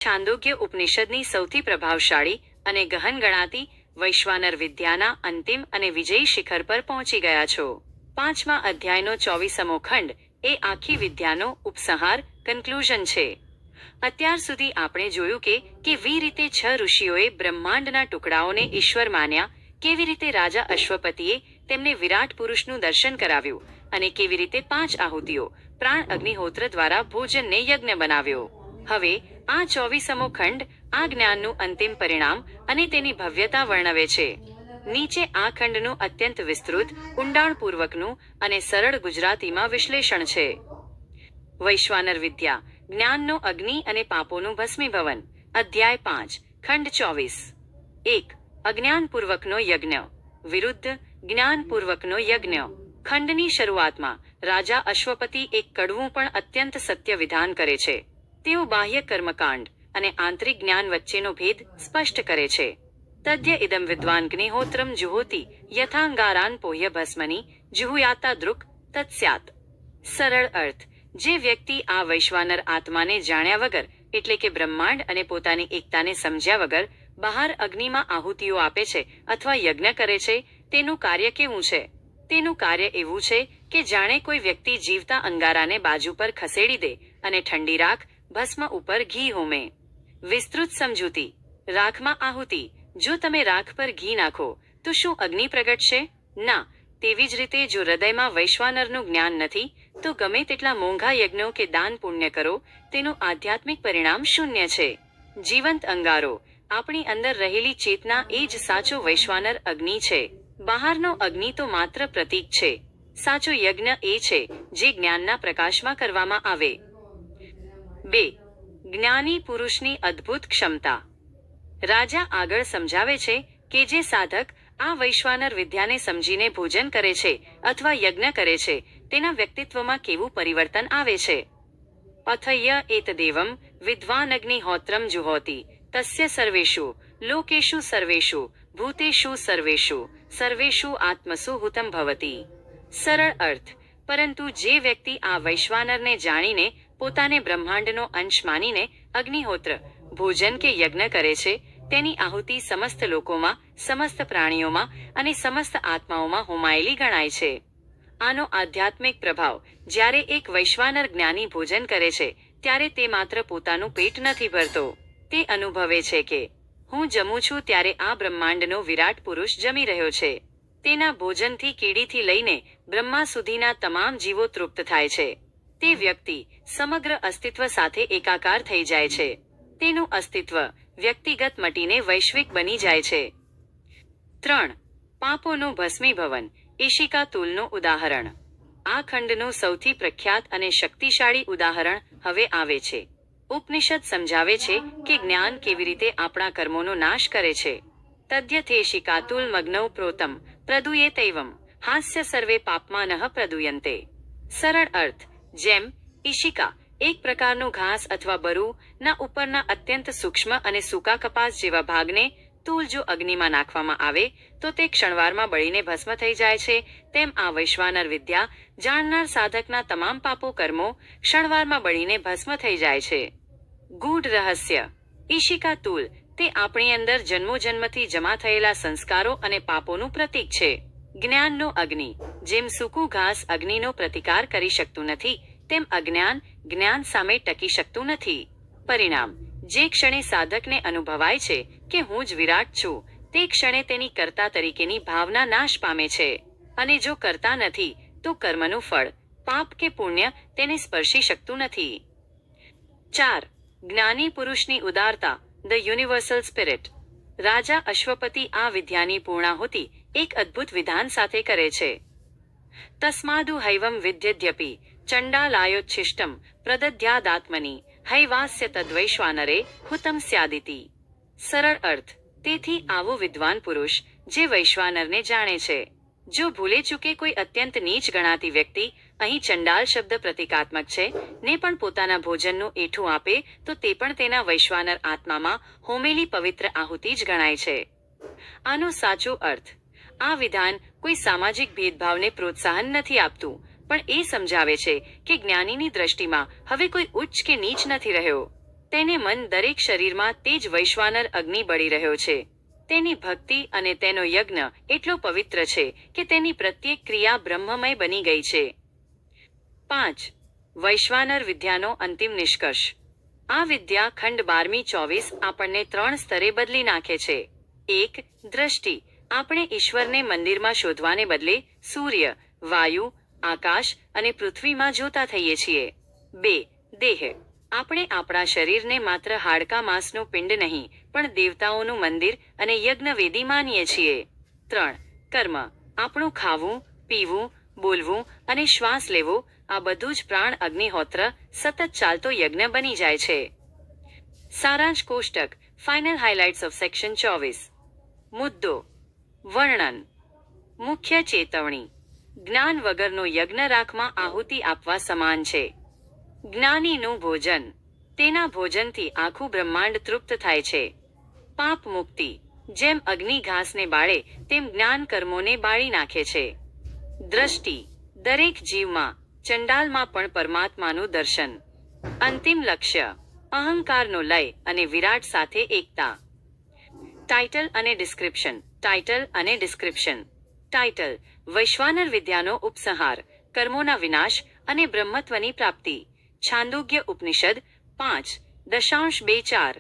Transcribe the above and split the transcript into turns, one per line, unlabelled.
છાંદોગ્ય ઉપનિષદની સૌથી પ્રભાવશાળી અને ગહન ગણાતી વૈશ્વાનર વિદ્યાના અંતિમ અને વિજયી શિખર પર પહોંચી ગયા છો. 5મા અધ્યાયનો 24મો ખંડ એ આખી વિદ્યાનો ઉપસંહાર કન્ક્લુઝન છે. અત્યાર સુધી આપણે જોયું કે કેવી રીતે 6 ઋષિઓએ બ્રહ્માંડના ટુકડાઓને ઈશ્વર માન્યા, કેવી રીતે રાજા અશ્વપતિએ તેમને વિરાટ પુરુષનું દર્શન કરાવ્યું અને કેવી રીતે 5 આહુતિઓ પ્રાણ અગ્નિહોત્ર દ્વારા ભોજનને યજ્ઞ બનાવ્યો. હવે આ 24મો ખંડ આ જ્ઞાનનું અંતિમ પરિણામ અને તેની ભવ્યતા વર્ણવે છે. નીચે આ ખંડનું અત્યંત વિસ્તૃત, ઊંડાણપૂર્વકનું અને સરળ ગુજરાતીમાં વિશ્લેષણ છે. વૈશ્વાનર વિદ્યા, જ્ઞાનનો અગ્નિ અને પાપોનું ભસ્મીભવન. અધ્યાય 5, ખંડ 24. 1. અજ્ઞાનપૂર્વકનો યજ્ઞ વિરુદ્ધ જ્ઞાનપૂર્વકનો યજ્ઞ. ખંડની શરૂઆતમાં રાજા અશ્વપતિ એક કડવું પણ અત્યંત સત્ય વિધાન કરે છે. તેઓ બાહ્ય કર્મકાંડ અને આંતરિક જ્ઞાન વચ્ચેનો ભેદ સ્પષ્ટ કરે છે. તદ્ય ઇદમ વિદ્વાન્ગ્નિહોત્રમ જુહોતિ યથાંગારાન પોહ્ય ભસ્મની જુહુયાતા દૃક તત્સ્યાત. સરળ અર્થ: જે વ્યક્તિ આ વૈશ્વાનર આત્માને જાણ્યા વગર, એટલે કે બ્રહ્માંડ અને પોતાની એકતાને સમજ્યા વગર બહાર અગ્નિમાં આહુતિઓ આપે છે અથવા યજ્ઞ કરે છે, તેનું કાર્ય કેવું છે? તેનું કાર્ય એવું છે કે જાણે કોઈ વ્યક્તિ જીવતા અંગારાને બાજુ પર ખસેડી દે અને ઠંડી રાખ ભસ્મ ઉપર ઘી હોમે. વિસ્તૃત સમજૂતી. રાખમાં આહુતિ. જો તમે રાખ પર ઘી નાખો તો શું અગ્નિ પ્રગટશે? ના. તેવી જ રીતે જો હૃદયમાં વૈશ્વાનરનું જ્ઞાન નથી તો ગમે તેટલા મોંઘા યજ્ઞો કે દાન પુણ્ય કરો, તેનું આધ્યાત્મિક પરિણામ શૂન્ય છે. જીવંત અંગારો. આપણી અંદર રહેલી ચેતના એ જ સાચો વૈશ્વાનર અગ્નિ છે. બહારનો અગ્નિ તો માત્ર પ્રતીક છે. સાચો યજ્ઞ એ છે જે જ્ઞાનના પ્રકાશમાં કરવામાં આવે. 2. જ્ઞાની પુરુષની અદ્ભુત ક્ષમતા. રાજા આગળ સમજાવે છે કે જે સાધક આ વૈશ્વાનર વિદ્યાને સમજીને ભોજન કરે છે અથવા યજ્ઞ કરે છે, તેના વ્યક્તિત્વમાં કેવું પરિવર્તન આવે છે. અથય એતદેવમ વિદ્વાન અગ્નિહોત્રમ જુહોતિ તસ્ય સર્વેષુ લોકેષુ સર્વેષુ ભૂતેષુ સર્વેષુ સર્વેષુ આત્મસુ હુતમ ભવતી. સરળ અર્થ: પરંતુ જે વ્યક્તિ આ વૈશ્વાનરને જાણીને પોતાને બ્રહ્માંડનો અંશ માનીને અગ્નિહોત્ર ભોજન કે યજ્ઞ કરે છે, તેની આહુતિ સમસ્ત લોકોમાં, સમસ્ત પ્રાણીઓમાં અને સમસ્ત આત્માઓમાં હોમાયેલી ગણાય છે. આનો આધ્યાત્મિક પ્રભાવ: જ્યારે એક વૈશ્વાનર જ્ઞાની ભોજન કરે છે ત્યારે તે માત્ર પોતાનું પેટ નથી ભરતો. તે અનુભવે છે કે હું જમું છું ત્યારે આ બ્રહ્માંડનો વિરાટ પુરુષ જમી રહ્યો છે. તેના ભોજનથી કીડીથી લઈને બ્રહ્મા સુધીના તમામ જીવો તૃપ્ત થાય છે. તે વ્યક્તિ સમગ્ર અસ્તિત્વ સાથે એકાકાર થઈ જાય છે. તેનું અસ્તિત્વ વ્યક્તિગત મટીને વૈશ્વિક બની જાય છે. 3. પાપોનું ભસ્મીભવન. ઈશિકા તૂલનું ઉદાહરણ. આ ખંડનું સૌથી પ્રખ્યાત અને શક્તિશાળી ઉદાહરણ હવે આવે છે. ઉપનિષદ સમજાવે છે કે જ્ઞાન કેવી રીતે આપણા કર્મોનો નાશ કરે છે. તદ્યથેશિકાતુલ મગ્નૌ પ્રોતમ પ્રદુયેતૈવમ હાસ્ય સર્વે પાપમાનઃ પ્રદુયંતે. સરળ અર્થ: જેમ ઈશિકા એક પ્રકારનું ઘાસ અથવા બરુ ના ઉપરના અત્યંત સૂક્ષ્મ અને સૂકા કપાસ જેવા ભાગને તૂલ જો અગ્નિમાં નાખવામાં આવે તો તે ક્ષણવારમાં બળીને ભસ્મ થઈ જાય છે, તેમ આ વૈશ્વાનર વિદ્યા જાણનાર સાધકના તમામ પાપો કર્મો ક્ષણવારમાં બળીને ભસ્મ થઈ જાય છે. ગૂઢ રહસ્ય. ઈશિકા તૂલ તે આપણી અંદર જન્મોજન્મથી જમા થયેલા સંસ્કારો અને પાપોનું પ્રતીક છે. જ્ઞાનનો અગ્નિ. જેમ સૂકું ઘાસ અગ્નિનો પ્રતિકાર કરી શકતું નથી, તેમ અજ્ઞાન જ્ઞાન સામે ટકી શકતું નથી. પરિણામ: જે ક્ષણે સાધકને અનુભવાય છે કે હું જ વિરાટ છું, તે ક્ષણે તેની કર્તા તરીકેની ભાવના નાશ પામે છે. અને જો કરતા નથી તો કર્મનું ફળ, પાપ કે પુણ્ય, તેને સ્પર્શી શકતું નથી. 4. જ્ઞાની પુરુષની ઉદારતા. The universal spirit. રાજા અશ્વપતિ આ વિદ્યાની પૂર્ણાહુતિ એક અદ્ભુત વિધાન સાથે કરે છે. તસ્માદુ હૈવમ વિદ્યદ્યપિ ચંડાલાયોચ્છિષ્ટમ પ્રદધ્યાદાત્મની હૈવાસ્ય તદ્વૈશ્વાનરે હુતમ સ્યાદિતિ. સરળ અર્થ: તેથી આવો વિદ્વાન પુરુષ જે વૈશ્વાનરને જાણે છે. જો ભૂલે ચૂકે કોઈ અત્યંત નીચ ગણાતી વ્યક્તિ, અહીં ચંડાલ શબ્દ પ્રતિકાત્મક છે, ને પણ પોતાના ભોજનનું એઠું આપે તો તે પણ તેના વૈશ્વાનર આત્મામાં હોમેલી પવિત્ર આહુતિ જ ગણાય છે. આનો સાચો અર્થ: આ વિધાન કોઈ સામાજિક ભેદભાવને પ્રોત્સાહન નથી આપતું, પણ એ સમજાવે છે કે જ્ઞાનીની દ્રષ્ટિમાં હવે કોઈ ઉચ્ચ કે નીચ નથી રહ્યો. તેને મન દરેક શરીરમાં તે જ વૈશ્વાનર અગ્નિ બળી રહ્યો છે. તેની ભક્તિ અને તેનો યજ્ઞ એટલો પવિત્ર છે કે તેની પ્રત્યેક ક્રિયા બ્રહ્મમય બની ગઈ છે. 5. વૈશ્વાનર વિદ્યાનો અંતિમ નિષ્કર્ષ. આ વિદ્યા ખંડ 12-24 આપણને 3 સ્તરે બદલી નાખે છે. 1. દ્રષ્ટિ. આપણે ઈશ્વરને મંદિરમાં શોધવાને બદલે સૂર્ય, વાયુ, આકાશ અને પૃથ્વીમાં જોતા થઈએ છીએ. 2. દેહ. આપણે આપણા શરીરને માત્ર હાડકા માંસનું પિંડ નહીં પણ દેવતાઓનું મંદિર અને યજ્ઞવેદી માનીએ છીએ. 3. કર્મ. આપણું ખાવું, પીવું, બોલવું અને શ્વાસ લેવો આ બધું જ પ્રાણ અગ્નિહોત્ર સતત ચાલતો યજ્ઞ બની જાય છે. સારાંશ કોષ્ટક. Final highlights of section 24. મુદ્દો. વર્ણન. મુખ્ય ચેતવણી. જ્ઞાન વગરનો યજ્ઞ રાખમાં આહુતિ આપવા સમાન છે. જ્ઞાનીનું ભોજન. તેના ભોજનથી આખું બ્રહ્માંડ તૃપ્ત થાય છે. પાપ મુક્તિ. જેમ અગ્નિ ઘાસને બાળે તેમ જ્ઞાન કર્મોને બાળી નાખે છે. દ્રષ્ટિ. દરેક જીવમાં, ચંડાલમાં પણ પરમાત્માનું દર્શન. અંતિમ લક્ષ્ય. અહંકારનો લય અને વિરાટ સાથે એકતા. ટાઇટલ અને ડિસ્ક્રિપ્શન. ટાઇટલ અને ડિસ્ક્રિપ્શન. ટાઇટલ. વૈશ્વાનર વિદ્યાનો ઉપસંહાર, કર્મોના વિનાશ અને બ્રહ્મત્વની પ્રાપ્તિ. છાંદોગ્ય ઉપનિષદ 5.24.